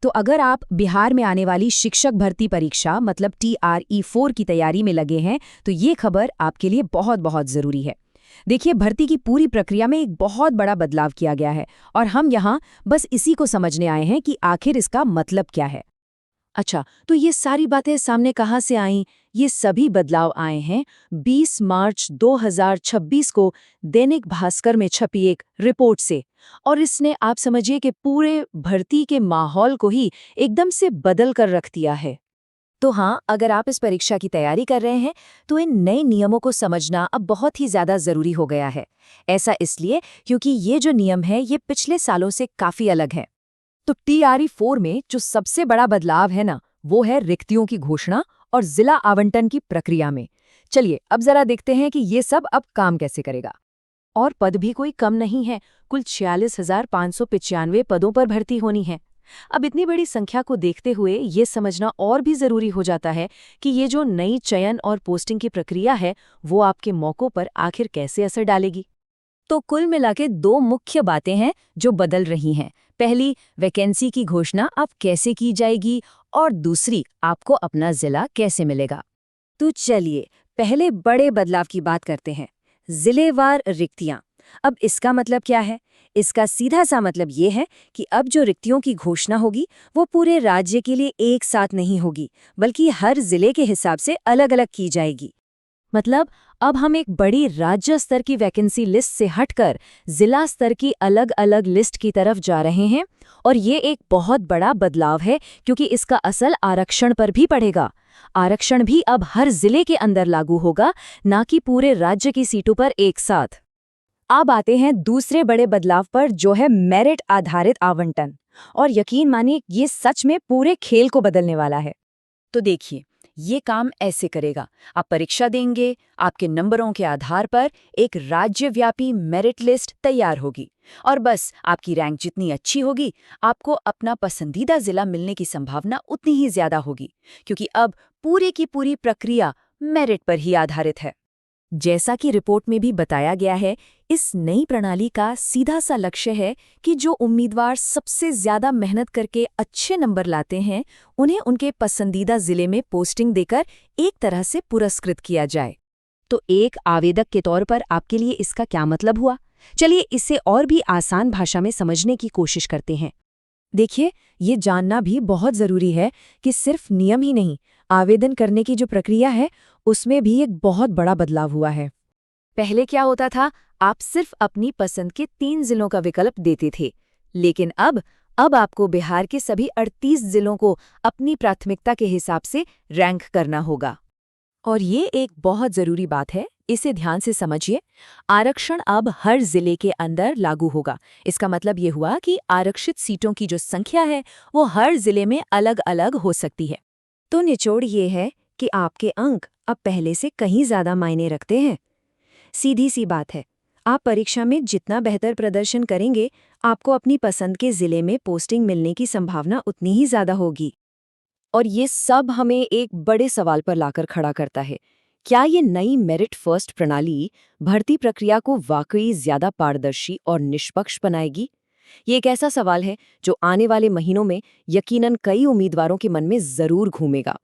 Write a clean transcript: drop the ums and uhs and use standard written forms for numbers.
तो अगर आप बिहार में आने वाली शिक्षक भर्ती परीक्षा मतलब TRE4 की तैयारी में लगे हैं तो ये खबर आपके लिए बहुत बहुत ज़रूरी है। देखिए, भर्ती की पूरी प्रक्रिया में एक बहुत बड़ा बदलाव किया गया है और हम यहाँ बस इसी को समझने आए हैं कि आखिर इसका मतलब क्या है। अच्छा, तो ये सारी बातें सामने कहाँ से आईं? ये सभी बदलाव आए हैं 20 मार्च 2026 को दैनिक भास्कर में छपी एक रिपोर्ट से। और इसने आप समझिए कि पूरे भर्ती के माहौल को ही एकदम से बदल कर रख दिया है। तो हाँ, अगर आप इस परीक्षा की तैयारी कर रहे हैं तो इन नए नियमों को समझना अब बहुत ही ज़्यादा ज़रूरी हो गया है। ऐसा इसलिए क्योंकि ये जो नियम है ये पिछले सालों से काफ़ी अलग है। तो TRE4 में जो सबसे बड़ा बदलाव है ना, वो है रिक्तियों की घोषणा और जिला आवंटन की प्रक्रिया में। चलिए अब जरा देखते हैं कि ये सब अब काम कैसे करेगा। और पद भी कोई कम नहीं है, कुल 46,595 पदों पर भर्ती होनी है। अब इतनी बड़ी संख्या को देखते हुए ये समझना और भी जरूरी हो जाता है कि ये जो नई चयन और पोस्टिंग की प्रक्रिया है वो आपके मौकों पर आखिर कैसे असर डालेगी। तो कुल मिलाके दो मुख्य बातें हैं जो बदल रही हैं। पहली, वैकेंसी की घोषणा अब कैसे की जाएगी और दूसरी, आपको अपना जिला कैसे मिलेगा। तो चलिए पहले बड़े बदलाव की बात करते हैं, जिलेवार रिक्तियां। अब इसका मतलब क्या है? इसका सीधा सा मतलब ये है कि अब जो रिक्तियों की घोषणा होगी वो पूरे राज्य के लिए एक साथ नहीं होगी, बल्कि हर जिले के हिसाब से अलग-अलग की जाएगी। मतलब अब हम एक बड़ी राज्य स्तर की वैकेंसी लिस्ट से हटकर जिला स्तर की अलग-अलग लिस्ट की तरफ जा रहे हैं। और ये एक बहुत बड़ा बदलाव है क्योंकि इसका असल आरक्षण पर भी पड़ेगा। आरक्षण भी अब हर जिले के अंदर लागू होगा, ना कि पूरे राज्य की सीटों पर एक साथ। अब आते हैं दूसरे बड़े बदलाव पर, जो है मेरिट आधारित आवंटन। और यकीन मानिए ये सच में पूरे खेल को बदलने वाला है। तो देखिए, ये काम ऐसे करेगा। आप परीक्षा देंगे, आपके नंबरों के आधार पर एक राज्यव्यापी मेरिट लिस्ट तैयार होगी और बस आपकी रैंक जितनी अच्छी होगी, आपको अपना पसंदीदा जिला मिलने की संभावना उतनी ही ज्यादा होगी, क्योंकि अब पूरी की पूरी प्रक्रिया मेरिट पर ही आधारित है। जैसा कि रिपोर्ट में भी बताया गया है, इस नई प्रणाली का सीधा सा लक्ष्य है कि जो उम्मीदवार सबसे ज्यादा मेहनत करके अच्छे नंबर लाते हैं, उन्हें उनके पसंदीदा जिले में पोस्टिंग देकर एक तरह से पुरस्कृत किया जाए। तो एक आवेदक के तौर पर आपके लिए इसका क्या मतलब हुआ? चलिए इसे और भी आसान भाषा में समझने की कोशिश करते हैं। देखिए, ये जानना भी बहुत ज़रूरी है कि सिर्फ नियम ही नहीं, आवेदन करने की जो प्रक्रिया है उसमें भी एक बहुत बड़ा बदलाव हुआ है। पहले क्या होता था, आप सिर्फ अपनी पसंद के 3 जिलों का विकल्प देते थे, लेकिन अब आपको बिहार के सभी 38 जिलों को अपनी प्राथमिकता के हिसाब से रैंक करना होगा। और ये एक बहुत ज़रूरी बात है, इसे ध्यान से समझिए। आरक्षण अब हर जिले के अंदर लागू होगा। इसका मतलब ये हुआ कि आरक्षित सीटों की जो संख्या है वो हर जिले में अलग अलग हो सकती है। तो निचोड़ ये है कि आपके अंक अब पहले से कहीं ज़्यादा मायने रखते हैं। सीधी सी बात है, आप परीक्षा में जितना बेहतर प्रदर्शन करेंगे, आपको अपनी पसंद के जिले में पोस्टिंग मिलने की संभावना उतनी ही ज़्यादा होगी। और ये सब हमें एक बड़े सवाल पर लाकर खड़ा करता है, क्या ये नई मेरिट फर्स्ट प्रणाली भर्ती प्रक्रिया को वाकई ज्यादा पारदर्शी और निष्पक्ष बनाएगी? ये एक ऐसा सवाल है जो आने वाले महीनों में यकीनन कई उम्मीदवारों के मन में जरूर घूमेगा।